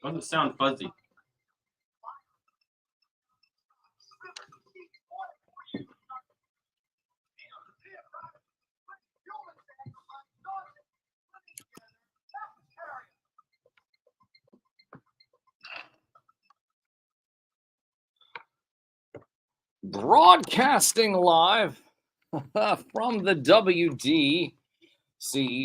Doesn't sound fuzzy. Broadcasting live from the WDCE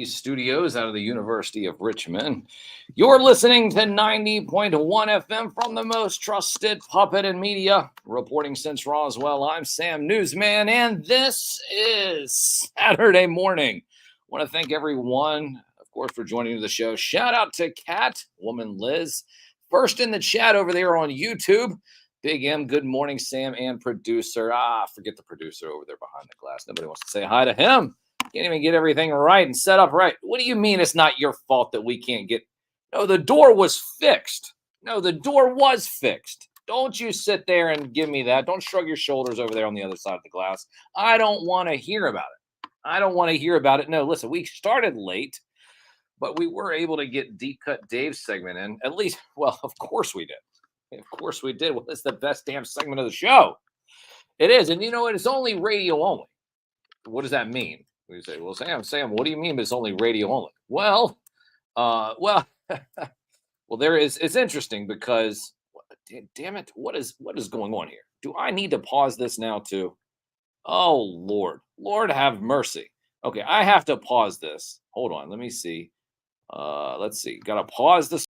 studios out of the University of Richmond. You're listening to 90.1 FM from the most trusted puppet in media. Reporting since Roswell, I'm Sam Newsman, and this is Saturday morning. I want to thank everyone, of course, for joining the show. Shout out to Catwoman Liz, first in the chat over there on YouTube. Big M, good morning, Sam, and producer. Forget the producer over there behind the glass. Nobody wants to say hi to him. Can't even get everything right and set up right. What do you mean it's not your fault that we can't get? No, the door was fixed. No, the door was fixed. Don't you sit there and give me that. Don't shrug your shoulders over there on the other side of the glass. I don't want to hear about it. I don't want to hear about it. No, listen, we started late, but we were able to get Deep Cut Dave's segment in. At least, well, of course we did. Of course we did. Well, it's the best damn segment of the show. It is. And you know what? It's only radio only. What does that mean? We say, well, Sam, what do you mean it's only radio only? Well, there is. It's interesting because, damn it, what is going on here? Do I need to pause this now too? Oh, Lord have mercy. Okay, I have to pause this. Hold on. Let me see. Let's see. Got to pause this.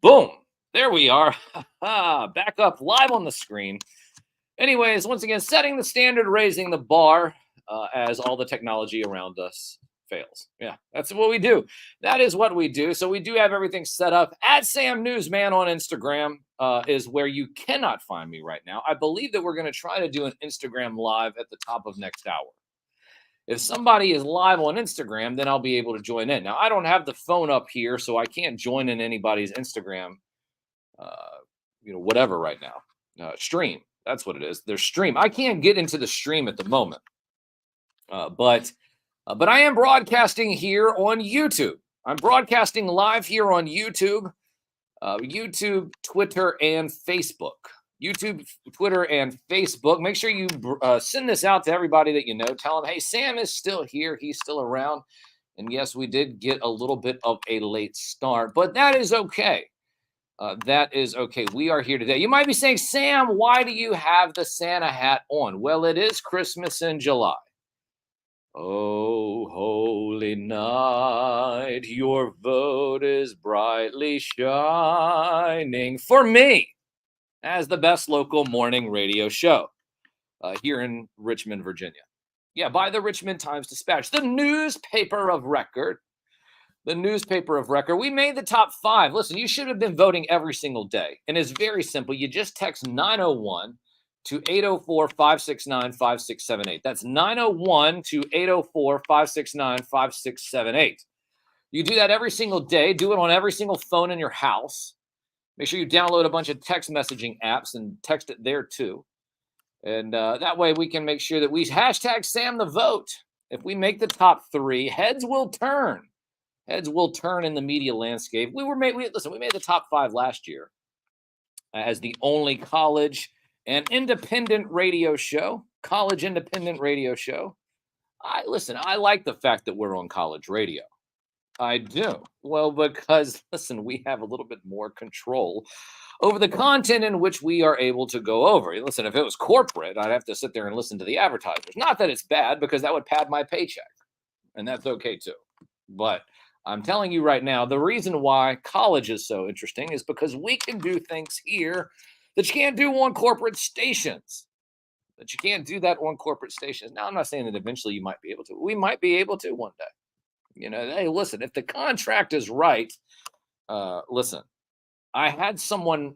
Boom. There we are. Back up live on the screen. Anyways, once again, setting the standard, raising the bar as all the technology around us fails. Yeah, that's what we do. That is what we do. So we do have everything set up. At Sam Newsman on Instagram is where you cannot find me right now. I believe that we're going to try to do an Instagram live at the top of next hour. If somebody is live on Instagram, then I'll be able to join in. Now, I don't have the phone up here, so I can't join in anybody's Instagram, whatever right now. Stream. That's what it is. Their stream. I can't get into the stream at the moment. But I am broadcasting here on YouTube. I'm broadcasting live here on YouTube, Twitter, and Facebook. YouTube, Twitter, and Facebook. Make sure you send this out to everybody that you know. Tell them, hey, Sam is still here. He's still around. And yes, we did get a little bit of a late start, but that is okay. That is okay. We are here today. You might be saying, Sam, why do you have the Santa hat on? Well, it is Christmas in July. Oh, holy night, your vote is brightly shining for me as the best local morning radio show here in Richmond, Virginia. Yeah, by the Richmond Times-Dispatch, the newspaper of record. The newspaper of record. We made the top 5. Listen, you should have been voting every single day. And it's very simple. You just text 901 to 804-569-5678. That's 901 to 804-569-5678. You do that every single day. Do it on every single phone in your house. Make sure you download a bunch of text messaging apps and text it there too. And that way we can make sure that we hashtag Sam the vote. If we make the top 3, heads will turn. Heads will turn in the media landscape. We made the top 5 last year as the only college and independent radio show. College independent radio show. I like the fact that we're on college radio. I do. Well, because listen, we have a little bit more control over the content in which we are able to go over. Listen, if it was corporate, I'd have to sit there and listen to the advertisers. Not that it's bad, because that would pad my paycheck, and that's okay too. But I'm telling you right now, the reason why college is so interesting is because we can do things here that you can't do on corporate stations. That you can't do that on corporate stations. Now, I'm not saying that eventually you might be able to. We might be able to one day. Hey, listen, if the contract is right, listen, I had someone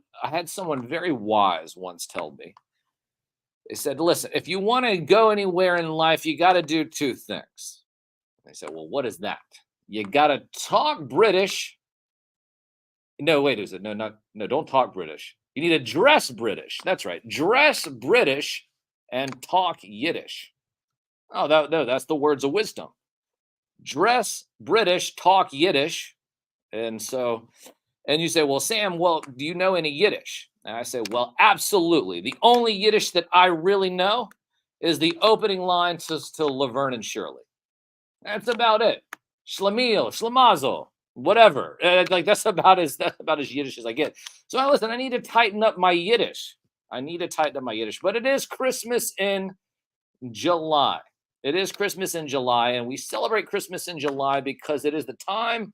very wise once tell me. They said, listen, if you want to go anywhere in life, you got to do 2 things. They said, well, what is that? You got to talk British. No, wait, is it? No, don't talk British. You need to dress British. That's right. Dress British and talk Yiddish. Oh, no, that's the words of wisdom. Dress British, talk Yiddish. And you say, well, Sam, do you know any Yiddish? And I say, well, absolutely. The only Yiddish that I really know is the opening line to Laverne and Shirley. That's about it. Shlamil, Shlamazel, whatever. That's about as Yiddish as I get. So listen, I need to tighten up my Yiddish. But it is Christmas in July. It is Christmas in July, and we celebrate Christmas in July because it is the time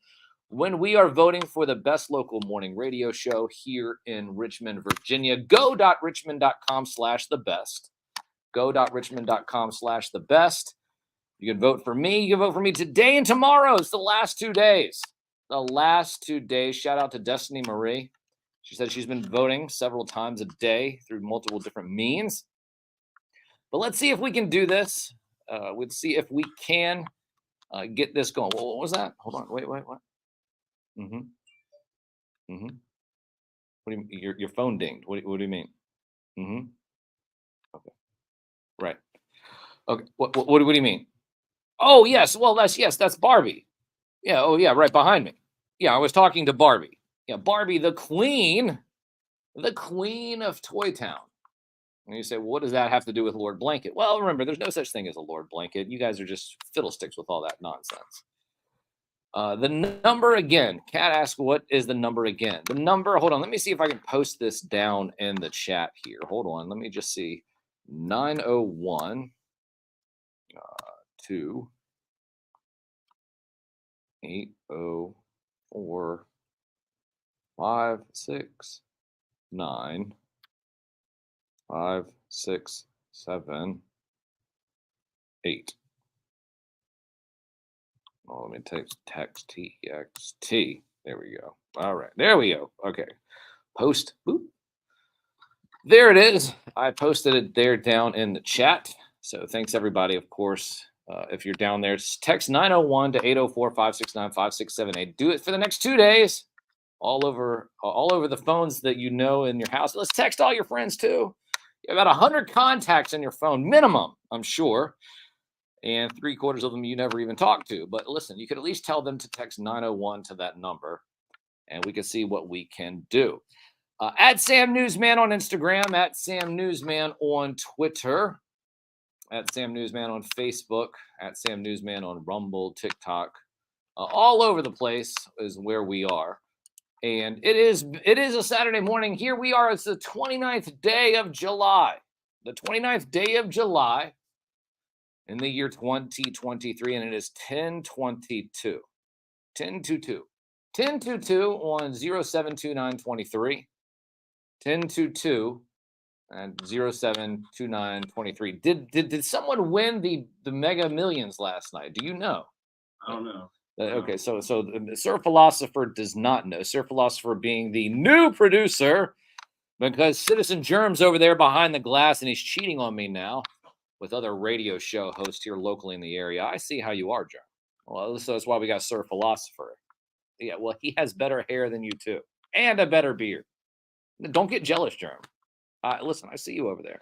when we are voting for the best local morning radio show here in Richmond, Virginia. Go.richmond.com/thebest. Go.richmond.com/thebest. You can vote for me. You can vote for me today and tomorrow. It's the last 2 days. Shout out to Destiny Marie. She said she's been voting several times a day through multiple different means. But let's see if we can do this. Let's see if we can get this going. What was that? Hold on. Wait. What? Mm-hmm. Mm-hmm. What do you mean? Your phone dinged. What do you mean? Mm-hmm. Okay. Right. Okay. What do you mean? Oh, yes. Well, that's Barbie. Yeah. Oh, yeah. Right behind me. Yeah. I was talking to Barbie. Yeah. Barbie, the queen of Toy Town. And you say, well, what does that have to do with Lord Blanket? Well, remember, there's no such thing as a Lord Blanket. You guys are just fiddlesticks with all that nonsense. The number again. Kat asked, what is the number again? The number, hold on. Let me see if I can post this down in the chat here. Hold on. Let me just see. 901 2 804 5 6 9 5 6 7 8. Oh, let me text TXT. There we go. All right, there we go. Okay, post. Boop. There it is. I posted it there down in the chat. So thanks everybody. Of course, if you're down there, text 901 to 804-569-5678. Do it for the next 2 days. All over the phones that you know in your house. Let's text all your friends too. You have about 100 contacts in your phone minimum, I'm sure. And 3/4 of them you never even talk to. But listen, you could at least tell them to text 901 to that number, and we can see what we can do. At Sam Newsman on Instagram, at Sam Newsman on Twitter, at Sam Newsman on Facebook, at Sam Newsman on Rumble, TikTok. All over the place is where we are. And it is a Saturday morning. Here we are. It's the 29th day of July. The 29th day of July. In the year 2023, and it is 10/22. 10/22. 10/22 on 072923. 10/22 and 072923. Did someone win the Mega Millions last night? Do you know? I don't know. Okay, so Sir Philosopher does not know. Sir Philosopher being the new producer, because Citizen Germ's over there behind the glass, and he's cheating on me now with other radio show hosts here locally in the area. I see how you are, Germ. Well, so that's why we got Sir Philosopher. Yeah, well, he has better hair than you too, and a better beard. Don't get jealous, Germ. Listen, I see you over there.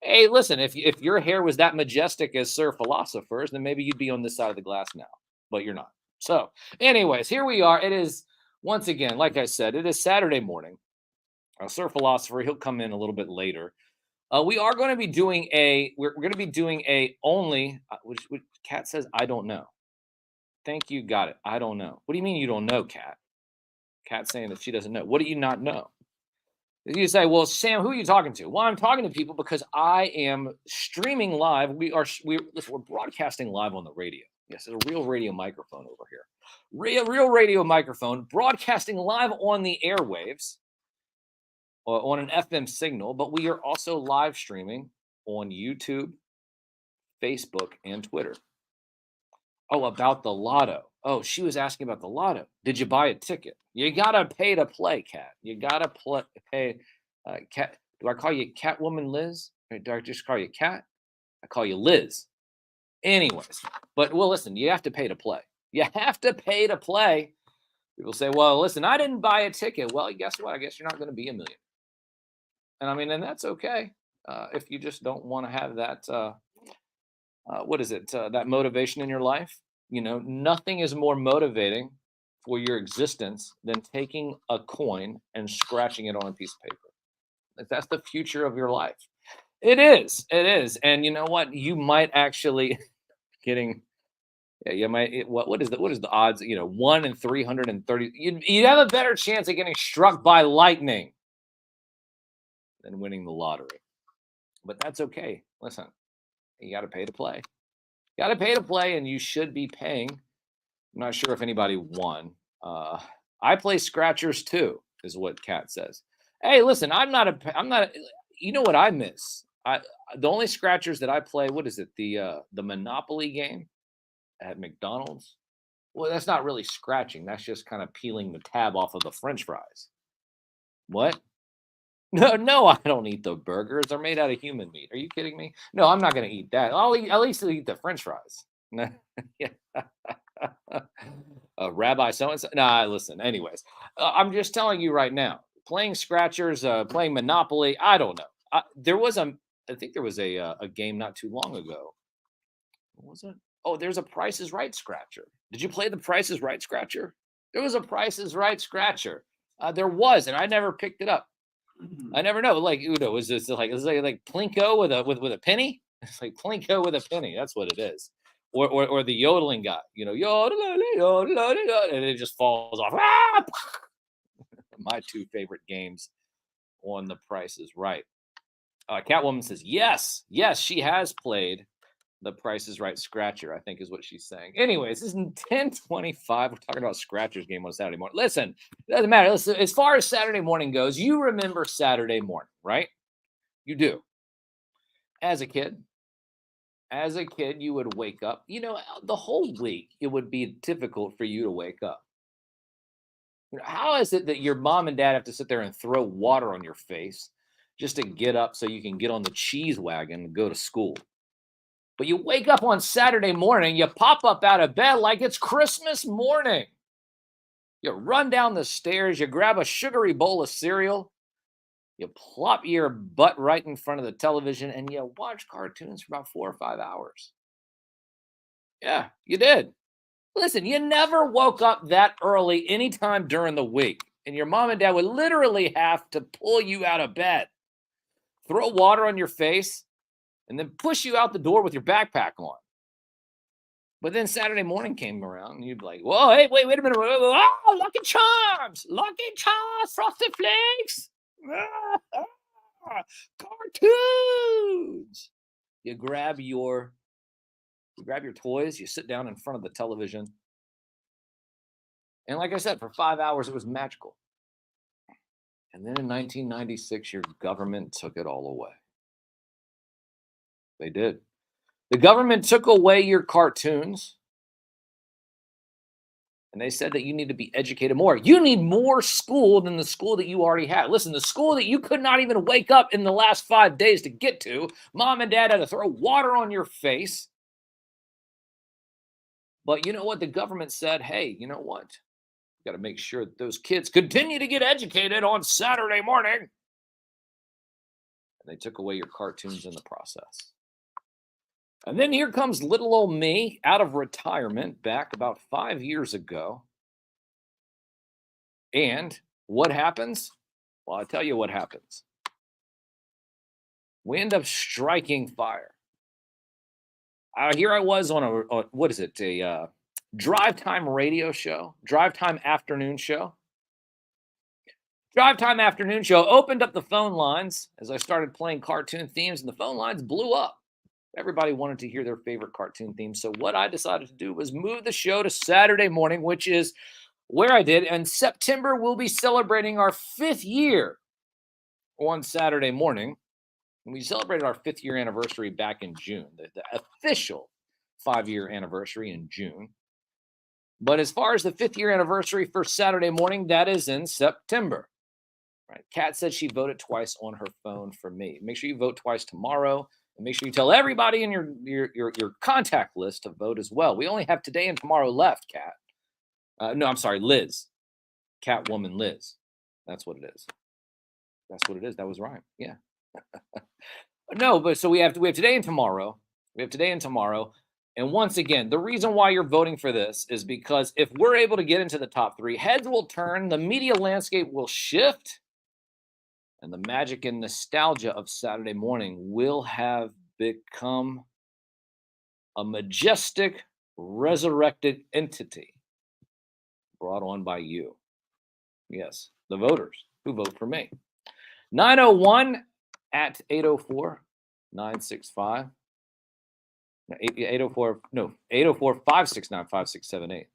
Hey, listen, if your hair was that majestic as Sir Philosopher's, then maybe you'd be on this side of the glass now, but you're not. So, anyways, here we are. It is once again, like I said, it is Saturday morning. Sir Philosopher, he'll come in a little bit later. We are going to be doing we're going to be doing a only, which Kat says, I don't know. Thank you. Got it. I don't know. What do you mean you don't know, Kat? Kat's saying that she doesn't know. What do you not know? You say, well, Sam, who are you talking to? Well, I'm talking to people because I am streaming live. We're broadcasting live on the radio. Yes, it's a real radio microphone over here. Real radio microphone, broadcasting live on the airwaves on an FM signal, but we are also live streaming on YouTube, Facebook, and Twitter. Oh, about the lotto. Oh, she was asking about the lotto. Did you buy a ticket? You gotta pay to play, Cat. You gotta pay. Cat. Do I call you Catwoman Liz? Or do I just call you Cat? I call you Liz. Anyways, but well, listen. You have to pay to play. You have to pay to play. People say, "Well, listen, I didn't buy a ticket." Well, guess what? I guess you're not going to be a million. And I mean, and that's okay if you just don't want to have that. What is it? That motivation in your life. You know, nothing is more motivating for your existence than taking a coin and scratching it on a piece of paper. Like, that's the future of your life. It is. It is. And you know what? You might actually getting. Yeah, you might. What is the odds? You know, 1 in 330. You have a better chance of getting struck by lightning than winning the lottery. But that's okay. Listen, you got to pay to play. Got to pay to play, and you should be paying. I'm not sure if anybody won. I play scratchers too, is what Kat says. Hey, listen, I'm not. You know what I miss? The only scratchers that I play. What is it? The Monopoly game at McDonald's. Well, that's not really scratching. That's just kind of peeling the tab off of the French fries. What? No, I don't eat the burgers. They're made out of human meat. Are you kidding me? No, I'm not going to eat that. At least eat the French fries. Yeah. Rabbi so and so. Nah, listen. Anyways, I'm just telling you right now. Playing scratchers, playing Monopoly. I don't know. I think there was a game not too long ago. What was it? Oh, there's a Price is Right scratcher. Did you play the Price is Right scratcher? There was a Price is Right scratcher. There was, and I never picked it up. I never know. Like, is this like Plinko with a penny? It's like Plinko with a penny. That's what it is. Or the yodeling guy. You know, yodel, and it just falls off. Ah! My two favorite games on The Price is Right. Catwoman says yes, she has played The Price is Right scratcher, I think is what she's saying. Anyways, this is 10:25. We're talking about scratchers game on Saturday morning. Listen, it doesn't matter. Listen, as far as Saturday morning goes, you remember Saturday morning, right? You do. As a kid, you would wake up. You know, the whole week it would be difficult for you to wake up. You know, how is it that your mom and dad have to sit there and throw water on your face just to get up so you can get on the cheese wagon and go to school? But you wake up on Saturday morning, you pop up out of bed like it's Christmas morning. You run down the stairs, you grab a sugary bowl of cereal, you plop your butt right in front of the television, and you watch cartoons for about 4 or 5 hours. Yeah, you did. Listen, you never woke up that early anytime during the week, and your mom and dad would literally have to pull you out of bed, throw water on your face, and then push you out the door with your backpack on. But then Saturday morning came around, and you'd be like, whoa, hey, wait a minute. Oh, Lucky Charms, Frosted Flakes, cartoons. You grab your toys, you sit down in front of the television. And like I said, for 5 hours, it was magical. And then in 1996, your government took it all away. They did. The government took away your cartoons. And they said that you need to be educated more. You need more school than the school that you already had. Listen, the school that you could not even wake up in the last 5 days to get to, mom and dad had to throw water on your face. But you know what? The government said, hey, you know what? Got to make sure that those kids continue to get educated on Saturday morning. And They took away your cartoons in the process. And then here comes little old me out of retirement back about 5 years ago. And what happens? Well, I'll tell you what happens. We end up striking fire. Here I was on a drive time radio show, drive time afternoon show. Drive time afternoon show opened up the phone lines as I started playing cartoon themes, and the phone lines blew up. Everybody wanted to hear their favorite cartoon theme. So what I decided to do was move the show to Saturday morning, which is where I did. And September, we'll be celebrating our 5th year on Saturday morning. And we celebrated our 5th year anniversary back in June, the official 5-year anniversary in June. But as far as the 5th year anniversary for Saturday morning, that is in September. Right? Kat said she voted twice on her phone for me. Make sure you vote twice tomorrow. And make sure you tell everybody in your contact list to vote as well. We only have today and tomorrow left, Kat. No, I'm sorry, Liz. Catwoman Liz. That's what it is. That's what it is. That was right. Yeah. No, but so we have today and tomorrow. We have today and tomorrow. And once again, the reason why you're voting for this is because if we're able to get into the top 3, heads will turn, the media landscape will shift, and the magic and nostalgia of Saturday morning will have become a majestic, resurrected entity brought on by you. Yes, the voters who vote for me. 901 at 804 965. 804 569 5678.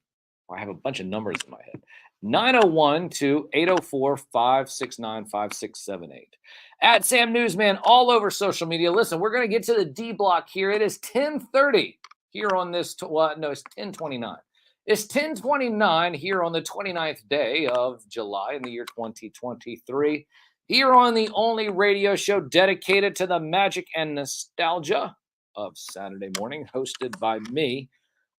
I have a bunch of numbers in my head. 901 to 804 569 5678. At Sam Newsman all over social media. Listen, we're going to get to the D block here. It is 10:30 here on this. It's 10:29. It's 10:29 here on the 29th day of July in the year 2023. Here on the only radio show dedicated to the magic and nostalgia of Saturday morning, hosted by me,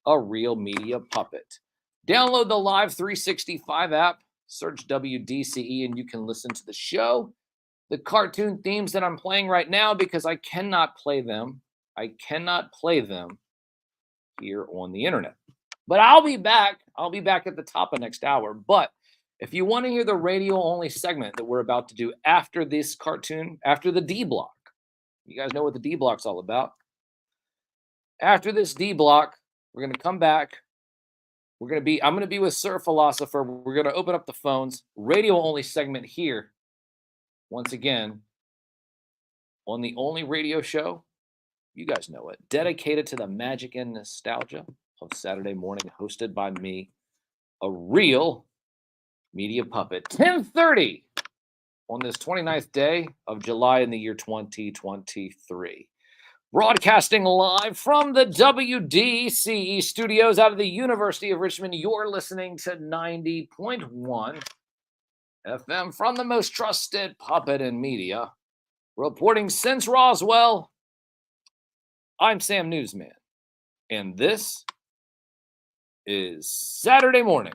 a real media puppet. Download the Live 365 app, search WDCE, and you can listen to the show. The cartoon themes that I'm playing right now, because I cannot play them. I cannot play them here on the internet. But I'll be back. I'll be back at the top of next hour. But if you want to hear the radio-only segment that we're about to do after this cartoon, after the D block, you guys know what the D block's all about. After this D block, we're going to come back. I'm going to be with Sir Philosopher. We're going to open up the phones. Radio-only segment here. Once again, on the only radio show, you guys know it, dedicated to the magic and nostalgia of Saturday morning, hosted by me, a real media puppet. 10:30 on this 29th day of July in the year 2023. Broadcasting live from the WDCE studios out of the University of Richmond, you're listening to 90.1 FM from the most trusted puppet in media. Reporting since Roswell, I'm Sam Newsman, and this is Saturday Morning.